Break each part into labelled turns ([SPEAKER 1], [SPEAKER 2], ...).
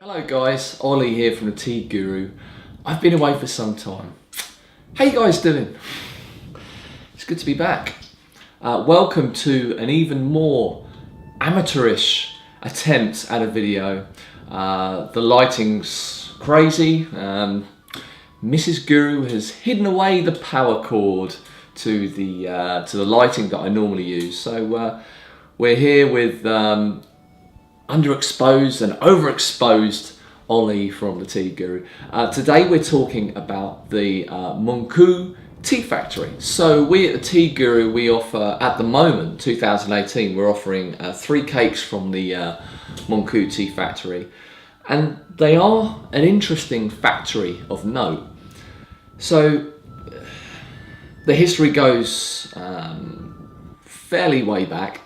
[SPEAKER 1] Hello guys, Ollie here from the Tea Guru. I've been away for some time. How you guys doing? It's good to be back. Welcome to an even more amateurish attempt at a video. The lighting's crazy. Mrs. Guru has hidden away the power cord to the lighting that I normally use. So we're here with underexposed and overexposed Ollie from the Tea Guru. Today we're talking about the Mengku Tea Factory. So we at the Tea Guru, we offer, at the moment, 2018, we're offering 3 cakes from the Mengku Tea Factory. And they are an interesting factory of note. So the history goes fairly way back.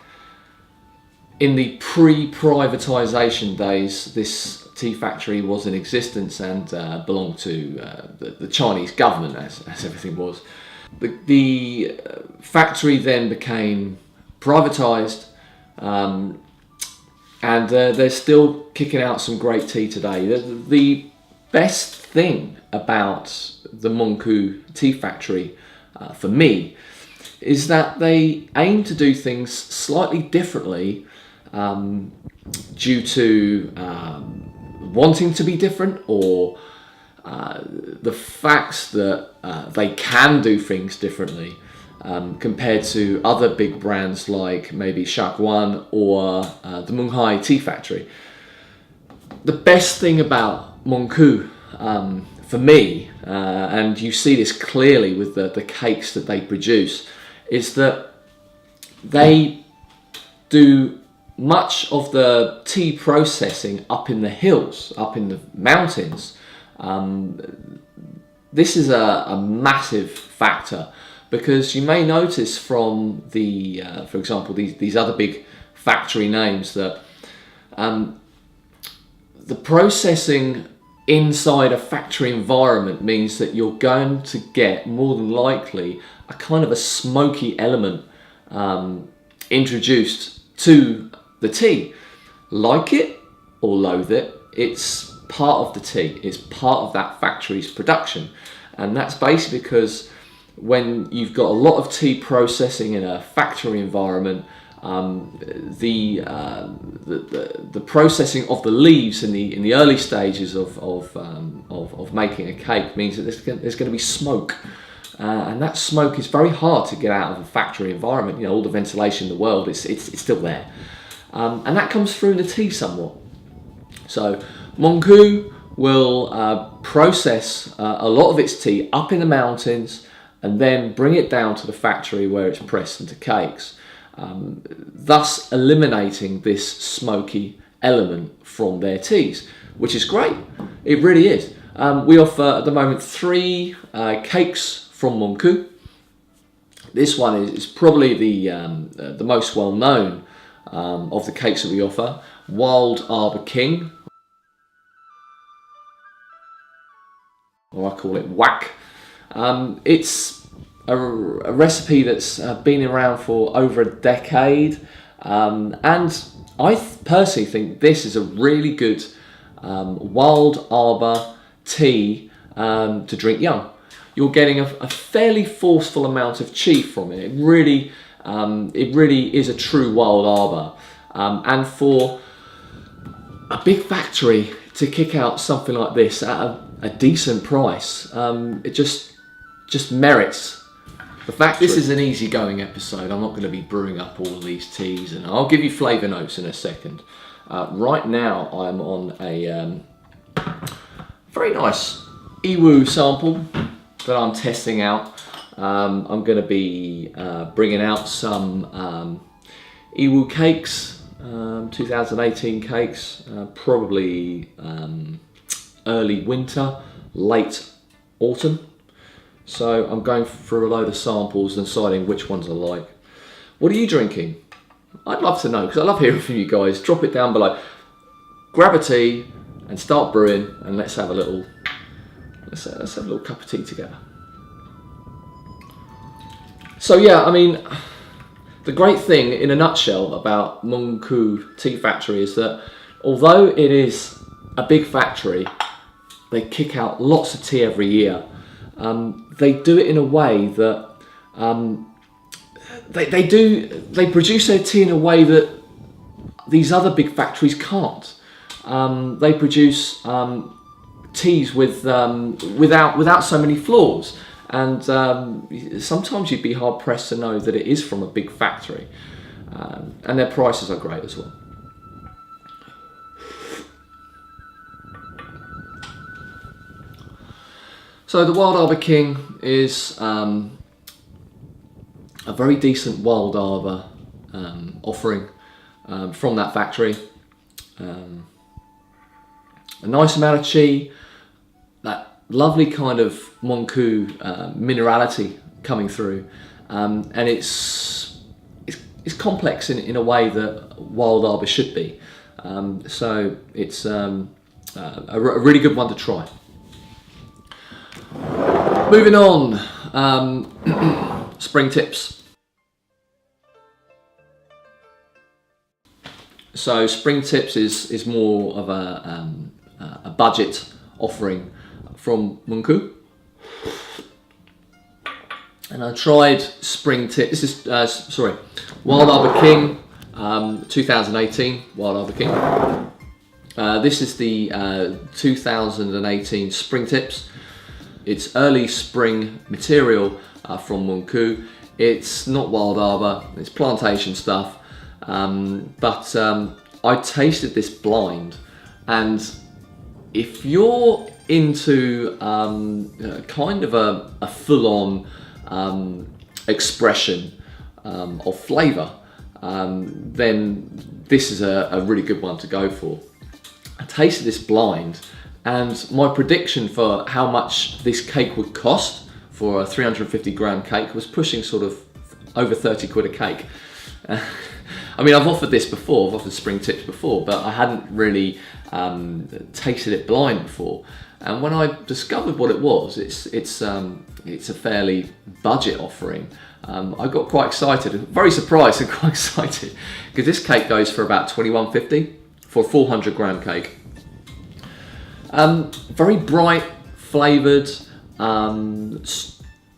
[SPEAKER 1] In the pre-privatisation days, this tea factory was in existence and belonged to the Chinese government, as everything was. The factory then became privatised, and they're still kicking out some great tea today. The best thing about the Mengku Tea Factory, for me, is that they aim to do things slightly differently due to wanting to be different, or the fact that they can do things differently compared to other big brands like maybe Shaguan or the Munghai Tea Factory. The best thing about Mengku, for me, and you see this clearly with the cakes that they produce, is that they do much of the tea processing up in the hills, up in the mountains. This is a massive factor, because you may notice from the, for example, these other big factory names that the processing inside a factory environment means that you're going to get, more than likely, a kind of a smoky element introduced to the tea. Like it or loathe it, it's part of the tea. It's part of that factory's production. And that's basically because when you've got a lot of tea processing in a factory environment, the processing of the leaves in the early stages of making a cake means that there's going to be smoke. And that smoke is very hard to get out of a factory environment. You know, all the ventilation in the world, it's still there. And that comes through in the tea somewhat. So Mengku will process a lot of its tea up in the mountains and then bring it down to the factory where it's pressed into cakes, thus eliminating this smoky element from their teas, which is great. It really is. We offer at the moment 3 cakes from Mengku. This one is probably the most well known of the cakes that we offer. Wild Arbor King, or I call it Whack. It's a recipe that's been around for over a decade, and I personally think this is a really good Wild Arbor tea to drink young. You're getting a fairly forceful amount of chi from it. It really is a true Wild Arbor, and for a big factory to kick out something like this at a decent price, it just merits the factory. This is an easygoing episode. I'm not going to be brewing up all of these teas, and I'll give you flavour notes in a second. Right now I'm on a very nice Iwu sample that I'm testing out. I'm going to be bringing out some Iwu cakes, 2018 cakes, probably early winter, late autumn. So I'm going through a load of samples and deciding which ones I like. What are you drinking? I'd love to know, because I love hearing from you guys. Drop it down below. Grab a tea and start brewing, and let's have a little cup of tea together. So yeah, I mean, the great thing in a nutshell about Mengku Tea Factory is that although it is a big factory, they kick out lots of tea every year. They do it in a way that they produce their tea in a way that these other big factories can't. They produce teas without so many flaws, and sometimes you'd be hard pressed to know that it is from a big factory, and their prices are great as well. So the Wild Arbor King is a very decent Wild Arbor offering from that factory. A nice amount of chi, that lovely kind of Mengku minerality coming through, and it's complex in a way that Wild Arbor should be. So it's a really good one to try. Moving on, spring tips. So spring tips is more of a budget offering from Mengku, and I tried spring tip. This is Wild Arbor King 2018 Wild Arbor King. This is the 2018 spring tips. It's early spring material from Mengku. It's not Wild Arbor, it's plantation stuff, but I tasted this blind, and if you're into kind of a full-on expression of flavour, then this is a really good one to go for. I tasted this blind, and my prediction for how much this cake would cost for a 350 gram cake was pushing sort of over 30 quid a cake. I mean, I've offered this before, I've offered spring tips before, but I hadn't really tasted it blind before. And when I discovered what it was, it's a fairly budget offering. I got quite excited, very surprised and quite excited, because this cake goes for about $21.50 for a 400 gram cake. Very bright, flavoured,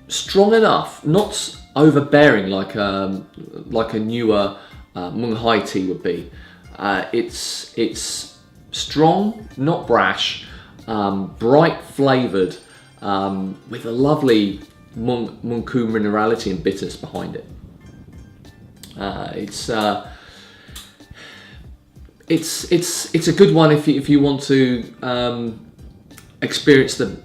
[SPEAKER 1] strong enough, not overbearing like a newer Mung Hai tea would be. It's strong, not brash, bright flavoured, with a lovely Mengku minerality and bitterness behind it. It's a good one if you want to experience the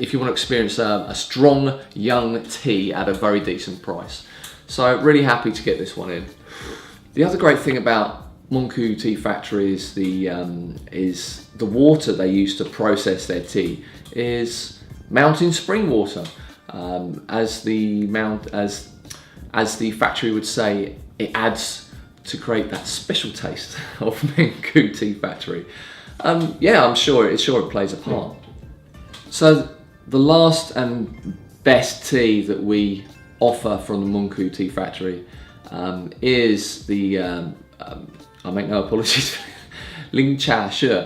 [SPEAKER 1] if you want to experience a strong young tea at a very decent price. So really happy to get this one in. The other great thing about Mengku Tea Factory is the water they use to process their tea is mountain spring water. As the factory would say, it adds to create that special taste of Mengku Tea Factory. Yeah, I'm sure it plays a part. So the last and best tea that we offer from the Mengku Tea Factory is the I make no apologies, Ling Cha Shi,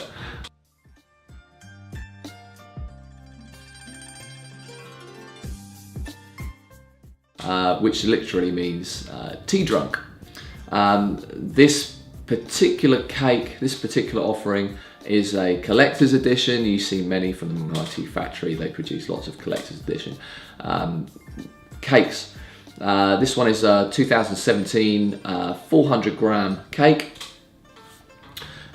[SPEAKER 1] which literally means tea drunk. This particular cake, this particular offering is a collector's edition. You see many from the Mengku Tea Factory. They produce lots of collector's edition cakes. This one is a 2017 400 gram cake.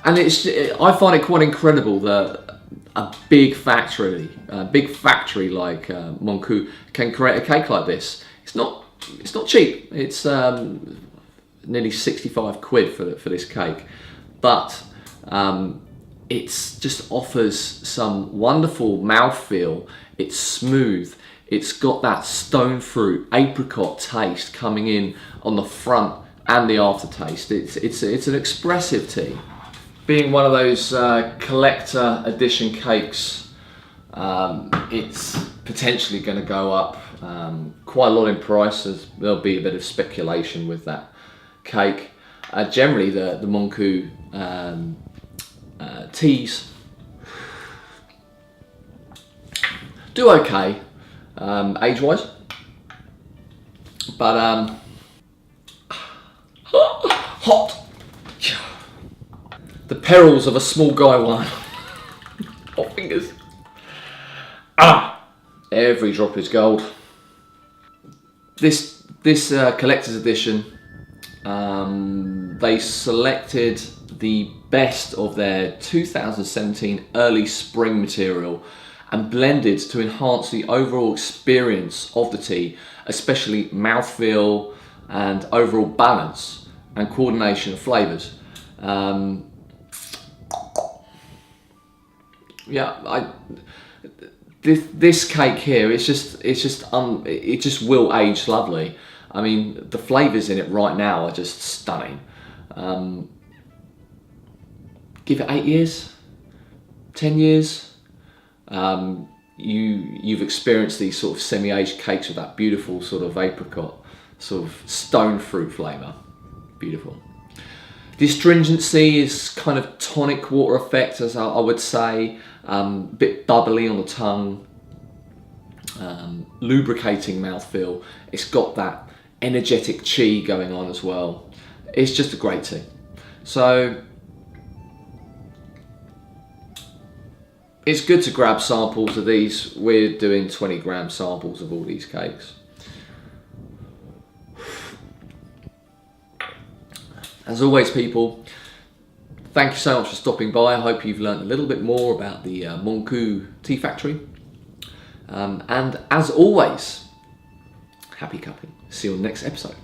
[SPEAKER 1] And I find it quite incredible that a big factory like Mengku can create a cake like this. It's not cheap. It's nearly 65 quid for this cake, but it just offers some wonderful mouthfeel. It's smooth. It's got that stone fruit apricot taste coming in on the front and the aftertaste. It's an expressive tea. Being one of those collector edition cakes, it's potentially going to go up quite a lot in price, as there'll be a bit of speculation with that cake. Generally, the Mengku teas do okay age-wise, but hot. The perils of a small guy wine. Hot fingers. Every drop is gold. This collector's edition, they selected the best of their 2017 early spring material and blended to enhance the overall experience of the tea, especially mouthfeel and overall balance and coordination of flavours. This cake here, it just will age lovely. I mean, the flavours in it right now are just stunning. Give it 8 years, 10 years. You've experienced these sort of semi-aged cakes with that beautiful sort of apricot, sort of stone fruit flavour. Beautiful. The astringency is kind of tonic water effect, as I would say. A bit bubbly on the tongue, lubricating mouthfeel. It's got that energetic chi going on as well. It's just a great tea. So it's good to grab samples of these. We're doing 20-gram samples of all these cakes. As always, people, thank you so much for stopping by. I hope you've learned a little bit more about the Mengku Tea Factory. And as always, happy cupping. See you on the next episode.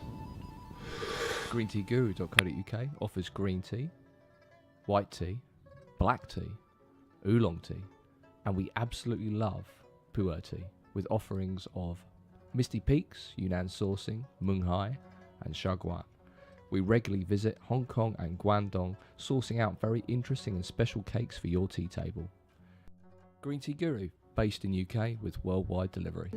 [SPEAKER 2] GreenTeaGuru.co.uk offers green tea, white tea, black tea, oolong tea, and we absolutely love pu'er tea, with offerings of Misty Peaks, Yunnan sourcing, Mung Hai, and Shaguan. We regularly visit Hong Kong and Guangdong, sourcing out very interesting and special cakes for your tea table. Green Tea Guru, based in UK with worldwide delivery.